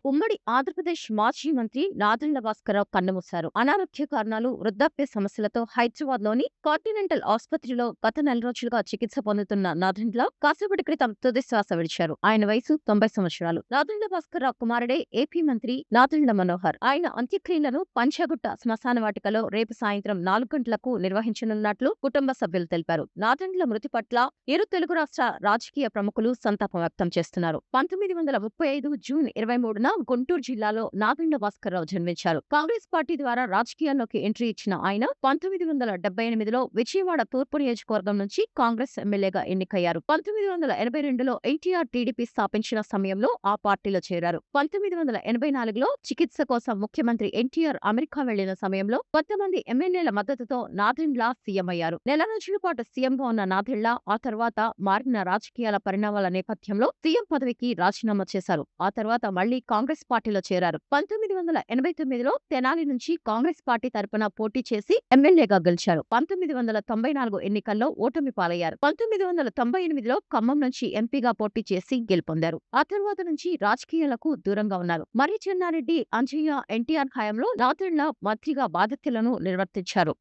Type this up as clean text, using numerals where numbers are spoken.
ఉమ్మడి ఆంధ్రప్రదేశ్ మాజీ మంత్రి నాదెండ్ల భాస్కరరావు కన్నుమూశారు. అనారోగ్య కారణాలు, వృద్ధాప్య సమస్యలతో హైదరాబాద్లోని కాంటినెంటల్ ఆసుపత్రిలో గత నెల రోజులుగా చికిత్స పొందుతున్న నాదెండ్ల కాసేపటి క్రితం తుది శ్వాస విడిచారు. ఆయన వయసు 90 సంవత్సరాలు. నాదెండ్ల భాస్కరరావు కుమారుడే ఏపీ మంత్రి నాదెండ్ల మనోహర్. ఆయన అంత్యక్రియలను పంచగుట్ట శ్మశాన వాటికలో రేపు సాయంత్రం 4 గంటలకు నిర్వహించనున్నట్లు కుటుంబ సభ్యులు తెలిపారు. నాదెండ్ల మృతి పట్ల ఇరు తెలుగు రాష్ట్ర రాజకీయ ప్రముఖులు సంతాపం వ్యక్తం చేస్తున్నారు. 1935 జూన్ 23న గుంటూరు జిల్లాలో నాదెండ్ల భాస్కరరావు జన్మించారు. కాంగ్రెస్ పార్టీ ద్వారా రాజకీయాల్లోకి ఎంట్రీ ఇచ్చిన ఆయన 1978లో విజయవాడ తూర్పు నియోజకవర్గం నుంచి కాంగ్రెస్ ఎమ్మెల్యేగా ఎన్నికయ్యారు. 1982లో ఎన్టీఆర్ టీడీపీ స్థాపించిన సమయంలో ఆ పార్టీలో చేరారు. 1984లో చికిత్స కోసం ముఖ్యమంత్రి ఎన్టీఆర్ అమెరికా వెళ్లిన సమయంలో కొంతమంది ఎమ్మెల్యేల మద్దతుతో నాదెండ్ల సీఎం అయ్యారు. నెల రోజుల పాటు సీఎంగా ఉన్న నాదెండ్ల ఆ తర్వాత మారిన రాజకీయాల పరిణామాల నేపథ్యంలో సీఎం పదవికి రాజీనామా చేశారు. ఆ తర్వాత మళ్లీ కాంగ్రెస్ పార్టీలో చేరారు. 1989లో తెనాలి నుంచి కాంగ్రెస్ పార్టీ తరపున పోటీ చేసి ఎమ్మెల్యేగా గెలిచారు. 1994 ఎన్నికల్లో ఓటమి పాలయ్యారు. 1998లో ఖమ్మం నుంచి ఎంపీగా పోటీ చేసి గెలుపొందారు. ఆ తర్వాత నుంచి రాజకీయాలకు దూరంగా ఉన్నారు. మరి చెన్నారెడ్డి, అంజయ్య, ఎన్టీఆర్ హయాంలో నాదెండ్ల మంత్రిగా బాధ్యతలను నిర్వర్తించారు.